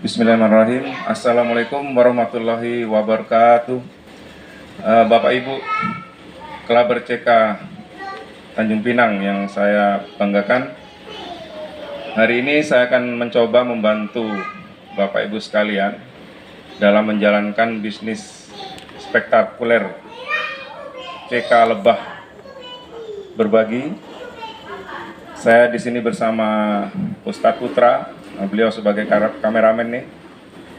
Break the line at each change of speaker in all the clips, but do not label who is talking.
Bismillahirrahmanirrahim. Assalamualaikum warahmatullahi wabarakatuh. Bapak Ibu Kelaber CK Tanjung Pinang yang saya banggakan, hari ini saya akan mencoba membantu Bapak Ibu sekalian dalam menjalankan bisnis spektakuler CK Lebah Berbagi. Saya di sini bersama Ustadz Putra, beliau sebagai kameramen nih.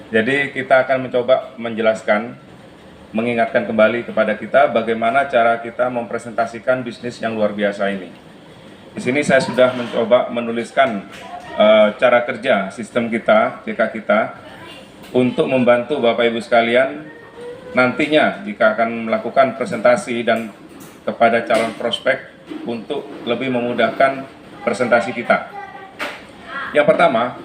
Jadi kita akan mencoba menjelaskan, mengingatkan kembali kepada kita bagaimana cara kita mempresentasikan bisnis yang luar biasa ini. Di sini saya sudah mencoba menuliskan cara kerja sistem kita, CK kita, untuk membantu Bapak Ibu sekalian nantinya jika akan melakukan presentasi dan kepada calon prospek untuk lebih memudahkan presentasi kita. Yang pertama,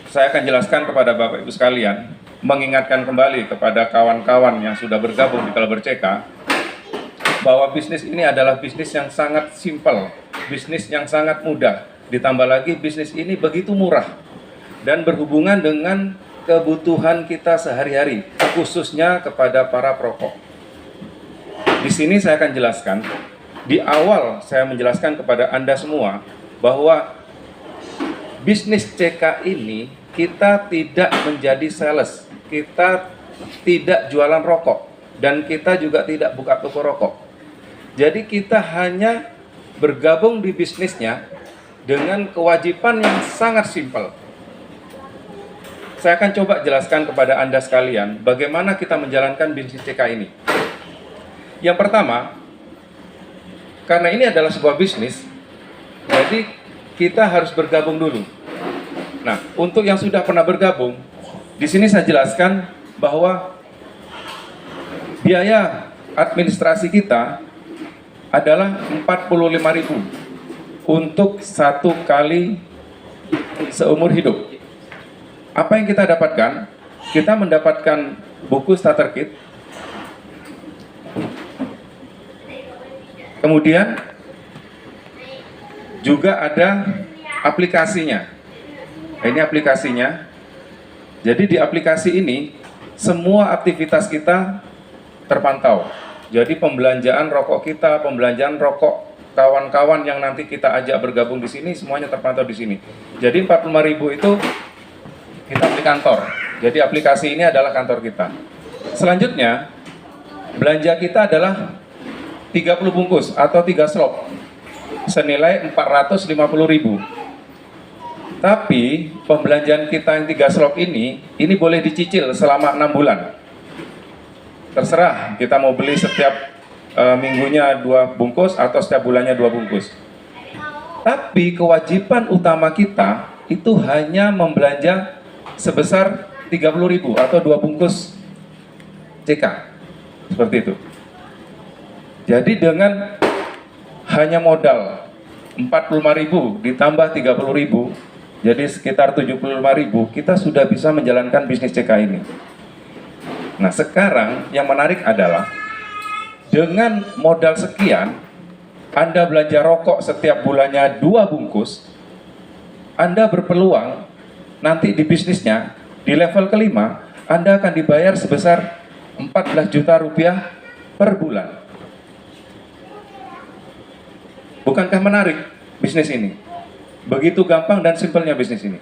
saya akan jelaskan kepada Bapak Ibu sekalian, mengingatkan kembali kepada kawan-kawan yang sudah bergabung di Kelaber CK, bahwa bisnis ini adalah bisnis yang sangat simpel, bisnis yang sangat mudah, ditambah lagi bisnis ini begitu murah dan berhubungan dengan kebutuhan kita sehari-hari, khususnya kepada para perokok. Di sini saya akan jelaskan, di awal saya menjelaskan kepada Anda semua bahwa bisnis CK ini kita tidak menjadi sales, kita tidak jualan rokok, dan kita juga tidak buka toko rokok. Jadi kita hanya bergabung di bisnisnya dengan kewajiban yang sangat simpel. Saya akan coba jelaskan kepada Anda sekalian bagaimana kita menjalankan bisnis CK ini. Yang pertama, karena ini adalah sebuah bisnis, jadi kita harus bergabung dulu. Nah, untuk yang sudah pernah bergabung, di sini saya jelaskan bahwa biaya administrasi kita adalah 45.000 untuk satu kali seumur hidup. Apa yang kita dapatkan? Kita mendapatkan buku starter kit, kemudian juga ada aplikasinya. Ini aplikasinya. Jadi di aplikasi ini semua aktivitas kita terpantau. Jadi pembelanjaan rokok kita, pembelanjaan rokok kawan-kawan yang nanti kita ajak bergabung di sini semuanya terpantau di sini. Jadi 45.000 itu kita beli kantor. Jadi aplikasi ini adalah kantor kita. Selanjutnya belanja kita adalah 30 bungkus atau 3 slop senilai 450.000. Tapi pembelanjaan kita yang 3 slop ini boleh dicicil selama 6 bulan. Terserah kita mau beli setiap minggunya 2 bungkus atau setiap bulannya 2 bungkus. Tapi kewajiban utama kita itu hanya membelanja sebesar 30.000 atau 2 bungkus CK. Seperti itu. Jadi dengan hanya modal 45.000 ditambah 30.000, jadi sekitar 75.000, kita sudah bisa menjalankan bisnis CK ini. Nah, sekarang yang menarik adalah dengan modal sekian, Anda belanja rokok setiap bulannya 2 bungkus, Anda berpeluang nanti di bisnisnya, di level kelima, Anda akan dibayar sebesar 14 juta rupiah per bulan. Bukankah menarik bisnis ini? Begitu gampang dan simpelnya bisnis ini.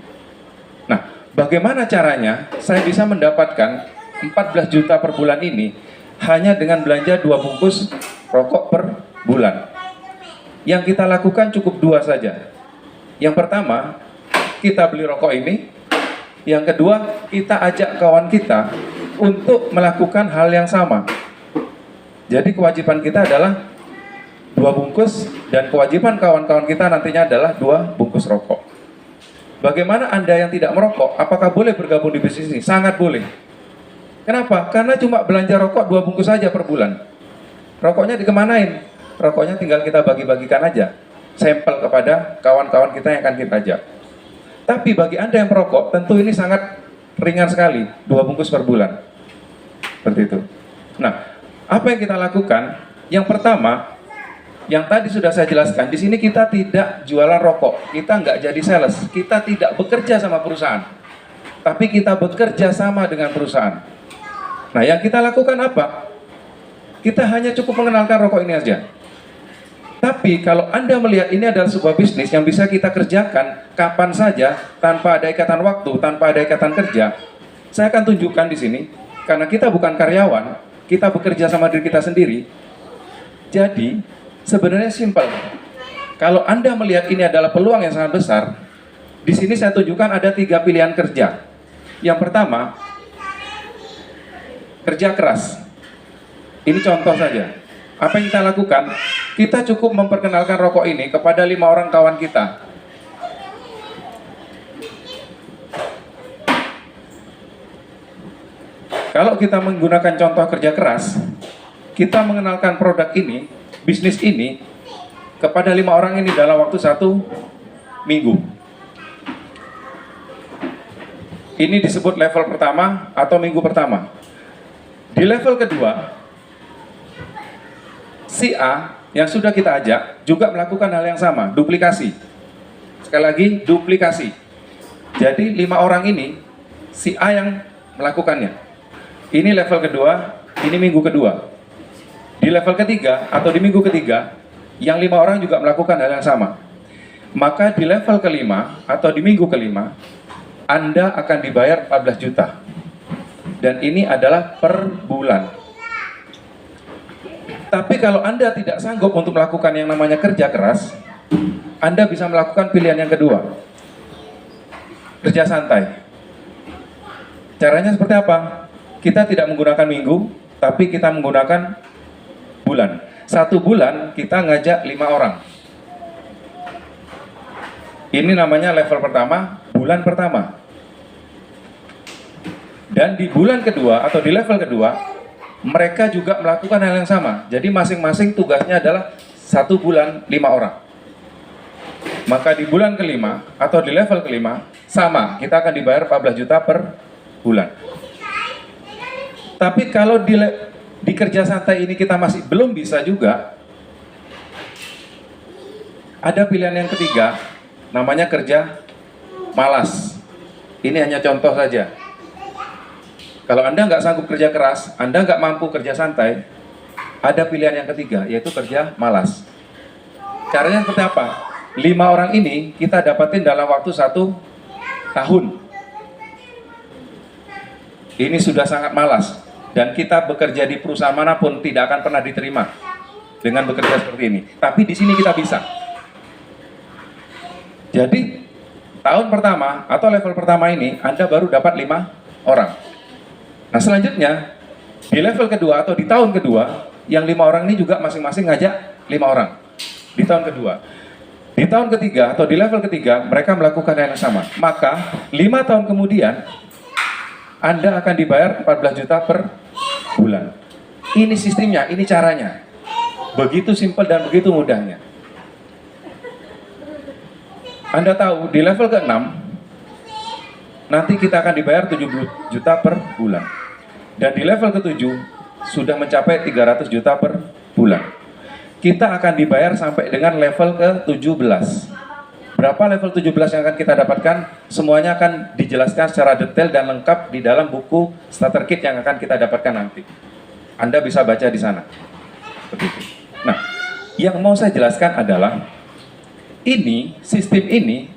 Nah, bagaimana caranya saya bisa mendapatkan 14 juta per bulan ini hanya dengan belanja 2 bungkus rokok per bulan? Yang kita lakukan cukup 2 saja. Yang pertama, kita beli rokok ini. Yang kedua, kita ajak kawan kita untuk melakukan hal yang sama. Jadi kewajiban kita adalah 2 bungkus, dan kewajiban kawan-kawan kita nantinya adalah 2 bungkus rokok. Bagaimana Anda yang tidak merokok, apakah boleh bergabung di bisnis ini? Sangat boleh. Kenapa? Karena cuma belanja rokok 2 bungkus saja per bulan. Rokoknya dikemanain? Rokoknya tinggal kita bagi-bagikan aja, sampel kepada kawan-kawan kita yang akan kita ajak. Tapi bagi Anda yang merokok, tentu ini sangat ringan sekali, 2 bungkus per bulan. Seperti itu. Nah, apa yang kita lakukan? Yang pertama, yang tadi sudah saya jelaskan, di sini kita tidak jualan rokok, kita nggak jadi sales, kita tidak bekerja sama perusahaan. tapi kita bekerja sama dengan perusahaan. Nah, yang kita lakukan apa? Kita hanya cukup mengenalkan rokok ini aja. Tapi kalau Anda melihat ini adalah sebuah bisnis yang bisa kita kerjakan kapan saja, tanpa ada ikatan waktu, tanpa ada ikatan kerja, saya akan tunjukkan di sini. Karena kita bukan karyawan, kita bekerja sama diri kita sendiri. Jadi, sebenarnya simpel. Kalau Anda melihat ini adalah peluang yang sangat besar, di sini saya tunjukkan ada 3 pilihan kerja. Yang pertama, kerja keras. Ini contoh saja. Apa yang kita lakukan? Kita cukup memperkenalkan rokok ini kepada 5 orang kawan kita. Kalau kita menggunakan contoh kerja keras, kita mengenalkan produk ini, bisnis ini, kepada 5 orang ini dalam waktu 1 minggu. Ini disebut level pertama atau minggu pertama. Di level kedua, si A yang sudah kita ajak juga melakukan hal yang sama, duplikasi. Sekali lagi, duplikasi. Jadi 5 orang ini, si A yang melakukannya. Ini level kedua, ini minggu kedua. Di level ketiga atau di minggu ketiga, yang 5 orang juga melakukan hal yang sama. Maka di level kelima atau di minggu kelima, Anda akan dibayar 14 juta. Dan ini adalah per bulan. Tapi kalau Anda tidak sanggup untuk melakukan yang namanya kerja keras, Anda bisa melakukan pilihan yang kedua. Kerja santai. Caranya seperti apa? Kita tidak menggunakan minggu, tapi kita menggunakan bulan. 1 bulan kita ngajak 5 orang. Ini namanya level pertama, bulan pertama. Dan di bulan kedua atau di level kedua, mereka juga melakukan hal yang sama. Jadi masing-masing tugasnya adalah 1 bulan 5 orang. Maka di bulan kelima atau di level kelima, sama, kita akan dibayar 14 juta per bulan. Tapi kalau di kerja santai ini kita masih belum bisa juga, ada pilihan yang ketiga, namanya kerja malas. Ini hanya contoh saja. Kalau Anda nggak sanggup kerja keras, Anda nggak mampu kerja santai, ada pilihan yang ketiga, yaitu kerja malas. Caranya seperti apa? 5 orang ini kita dapatin dalam waktu 1 tahun. Ini sudah sangat malas. Dan kita bekerja di perusahaan manapun tidak akan pernah diterima dengan bekerja seperti ini. Tapi di sini kita bisa. Jadi, tahun pertama atau level pertama ini, Anda baru dapat 5 orang. Nah, selanjutnya, di level kedua atau di tahun kedua, yang 5 orang ini juga masing-masing ngajak 5 orang. Di tahun kedua. Di tahun ketiga atau di level ketiga, mereka melakukan hal yang sama. Maka, 5 tahun kemudian, Anda akan dibayar 14 juta per bulan. Ini sistemnya, ini caranya. Begitu simpel dan begitu mudahnya. Anda tahu, di level ke-6, nanti kita akan dibayar 70 juta per bulan. Dan di level ke-7, sudah mencapai 300 juta per bulan. Kita akan dibayar sampai dengan level ke-17. Berapa level 17 yang akan kita dapatkan? Semuanya akan dijelaskan secara detail dan lengkap di dalam buku starter kit yang akan kita dapatkan nanti. Anda bisa baca di sana. Begitu. Nah, yang mau saya jelaskan adalah sistem ini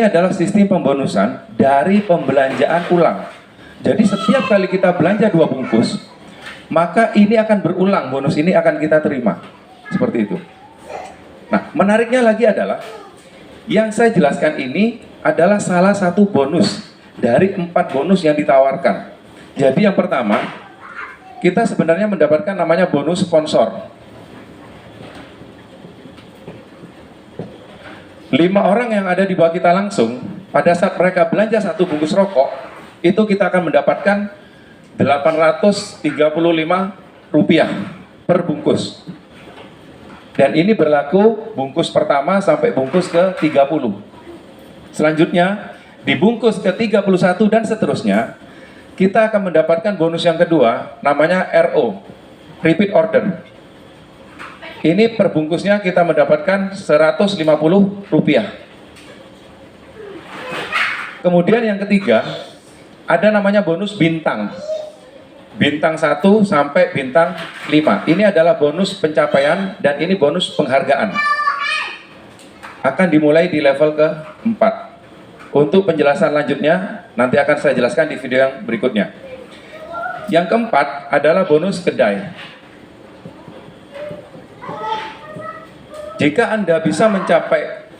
adalah sistem pembonusan dari pembelanjaan ulang. Jadi setiap kali kita belanja 2 bungkus, maka ini akan berulang, bonus ini akan kita terima. Seperti itu. Nah, menariknya lagi adalah yang saya jelaskan ini adalah salah satu bonus dari 4 bonus yang ditawarkan. Jadi yang pertama, kita sebenarnya mendapatkan namanya bonus sponsor. 5 orang yang ada di bawah kita langsung, pada saat mereka belanja 1 bungkus rokok, itu kita akan mendapatkan Rp835 per bungkus. Dan ini berlaku bungkus pertama sampai bungkus ke-30. Selanjutnya, di bungkus ke-31 dan seterusnya, kita akan mendapatkan bonus yang kedua, namanya RO, Repeat Order. Ini per bungkusnya kita mendapatkan Rp150. Kemudian yang ketiga, ada namanya bonus bintang. Bintang 1 sampai bintang 5. Ini adalah bonus pencapaian dan ini bonus penghargaan. Akan dimulai di level ke-4. Untuk penjelasan lanjutnya, nanti akan saya jelaskan di video yang berikutnya. Yang keempat adalah bonus kedai. Jika Anda bisa mencapai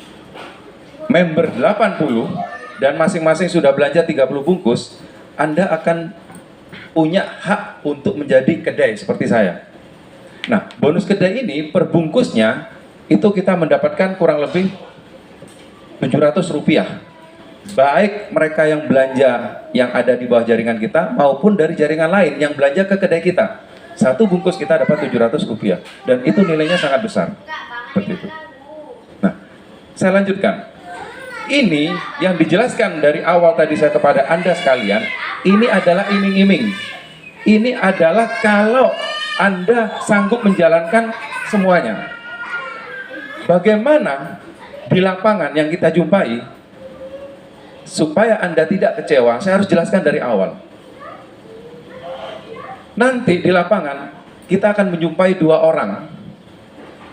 member 80 dan masing-masing sudah belanja 30 bungkus, Anda akan punya hak untuk menjadi kedai seperti saya. Nah, bonus kedai ini per bungkusnya itu kita mendapatkan kurang lebih Rp700. Baik mereka yang belanja yang ada di bawah jaringan kita maupun dari jaringan lain yang belanja ke kedai kita. Satu bungkus kita dapat Rp700 dan itu nilainya sangat besar. Seperti itu. Nah, saya lanjutkan. Ini yang dijelaskan dari awal tadi saya kepada Anda sekalian, ini adalah iming-iming. Ini adalah kalau Anda sanggup menjalankan semuanya. Bagaimana di lapangan yang kita jumpai, supaya Anda tidak kecewa, saya harus jelaskan dari awal. Nanti di lapangan, kita akan menjumpai 2 orang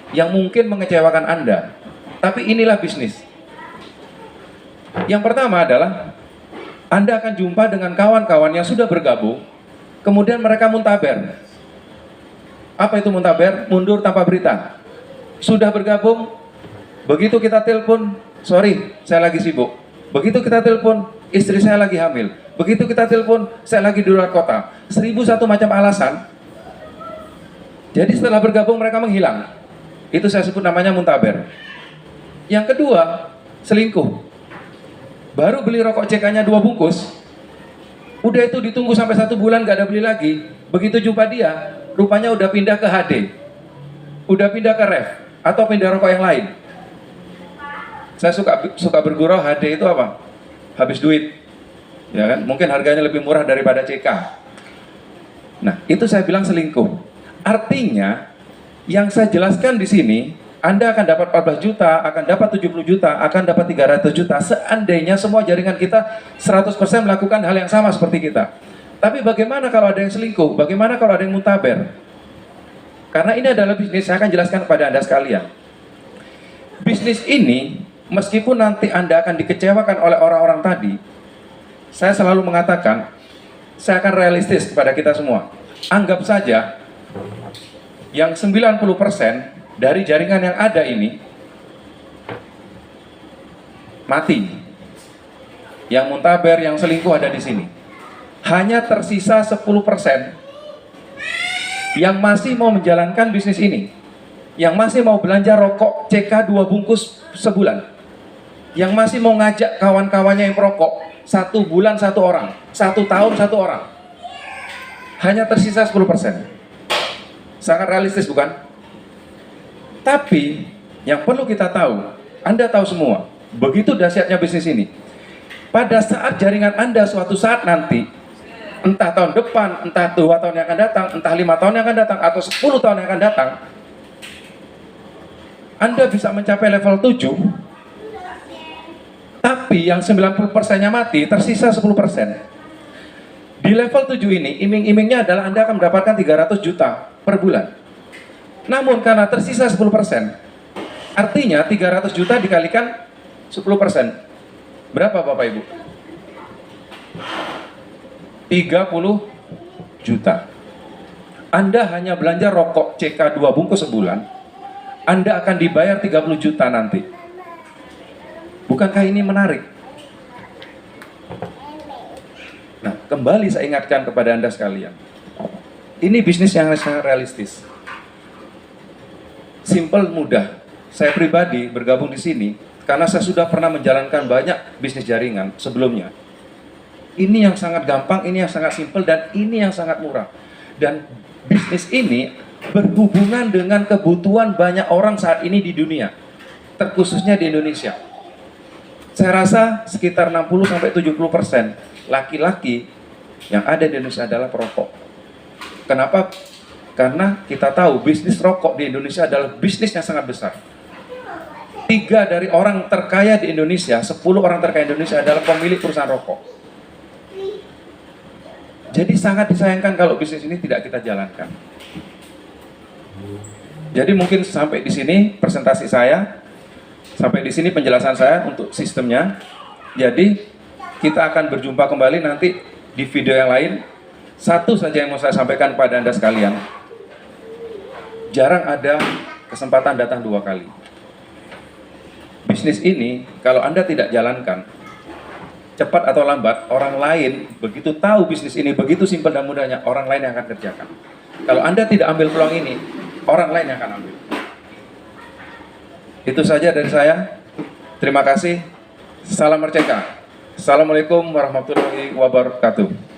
yang mungkin mengecewakan Anda. Tapi inilah bisnis. Yang pertama adalah Anda akan jumpa dengan kawan-kawan yang sudah bergabung, kemudian mereka muntaber. Apa itu muntaber? Mundur tanpa berita. Sudah bergabung, begitu kita telepon, sorry, saya lagi sibuk. Begitu kita telepon, istri saya lagi hamil. Begitu kita telepon, saya lagi di luar kota. 1001 macam alasan. Jadi setelah bergabung mereka menghilang. Itu saya sebut namanya muntaber. Yang kedua, selingkuh. Baru beli rokok CK-nya 2 bungkus, udah itu ditunggu sampai 1 bulan gak ada beli lagi. Begitu jumpa dia, rupanya udah pindah ke HD, udah pindah ke ref, atau pindah rokok yang lain. Saya suka bergurau, HD itu apa? Habis duit, ya kan? Mungkin harganya lebih murah daripada CK. Nah, itu saya bilang selingkuh. Artinya, yang saya jelaskan di sini, Anda akan dapat 14 juta, akan dapat 70 juta, akan dapat 300 juta, seandainya semua jaringan kita 100% melakukan hal yang sama seperti kita. Tapi bagaimana kalau ada yang selingkuh? Bagaimana kalau ada yang muntaber? Karena ini adalah bisnis, saya akan jelaskan kepada Anda sekalian. Bisnis ini, meskipun nanti Anda akan dikecewakan oleh orang-orang tadi, saya selalu mengatakan, saya akan realistis kepada kita semua. Anggap saja, yang 90% dari jaringan yang ada ini mati. Yang muntaber, yang selingkuh ada di sini. Hanya tersisa 10% yang masih mau menjalankan bisnis ini. Yang masih mau belanja rokok CK 2 bungkus sebulan. Yang masih mau ngajak kawan-kawannya yang perokok 1 bulan 1 orang, 1 tahun 1 orang. Hanya tersisa 10%. Sangat realistis bukan? Tapi yang perlu kita tahu, Anda tahu semua, begitu dahsyatnya bisnis ini. Pada saat jaringan Anda suatu saat nanti, entah tahun depan, entah 2 tahun yang akan datang, entah 5 tahun yang akan datang, atau 10 tahun yang akan datang, Anda bisa mencapai level 7, tapi yang 90%-nya mati, tersisa 10%. Di level 7 ini, iming-imingnya adalah Anda akan mendapatkan 300 juta per bulan. Namun karena tersisa 10%, artinya 300 juta dikalikan 10%. Berapa Bapak Ibu? 30 juta. Anda hanya belanja rokok CK 2 bungkus sebulan, Anda akan dibayar 30 juta nanti. Bukankah ini menarik? Nah, kembali saya ingatkan kepada Anda sekalian. Ini bisnis yang sangat realistis. Simple, mudah. Saya pribadi bergabung di sini karena saya sudah pernah menjalankan banyak bisnis jaringan sebelumnya. Ini yang sangat gampang, ini yang sangat simple, dan ini yang sangat murah. Dan bisnis ini berhubungan dengan kebutuhan banyak orang saat ini di dunia, terkhususnya di Indonesia. Saya rasa sekitar 60-70% laki-laki yang ada di Indonesia adalah perokok. Kenapa? Karena kita tahu bisnis rokok di Indonesia adalah bisnis yang sangat besar. 3 dari orang terkaya di Indonesia, 10 orang terkaya di Indonesia adalah pemilik perusahaan rokok. Jadi sangat disayangkan kalau bisnis ini tidak kita jalankan. Jadi mungkin sampai di sini presentasi saya, sampai di sini penjelasan saya untuk sistemnya. Jadi kita akan berjumpa kembali nanti di video yang lain. Satu saja yang mau saya sampaikan pada Anda sekalian. Jarang ada kesempatan datang 2 kali. Bisnis ini kalau Anda tidak jalankan, cepat atau lambat orang lain begitu tahu bisnis ini begitu simpel dan mudahnya, orang lain yang akan kerjakan. Kalau Anda tidak ambil peluang ini, orang lain yang akan ambil. Itu saja dari saya. Terima kasih. Salam Merdeka. Assalamualaikum warahmatullahi wabarakatuh.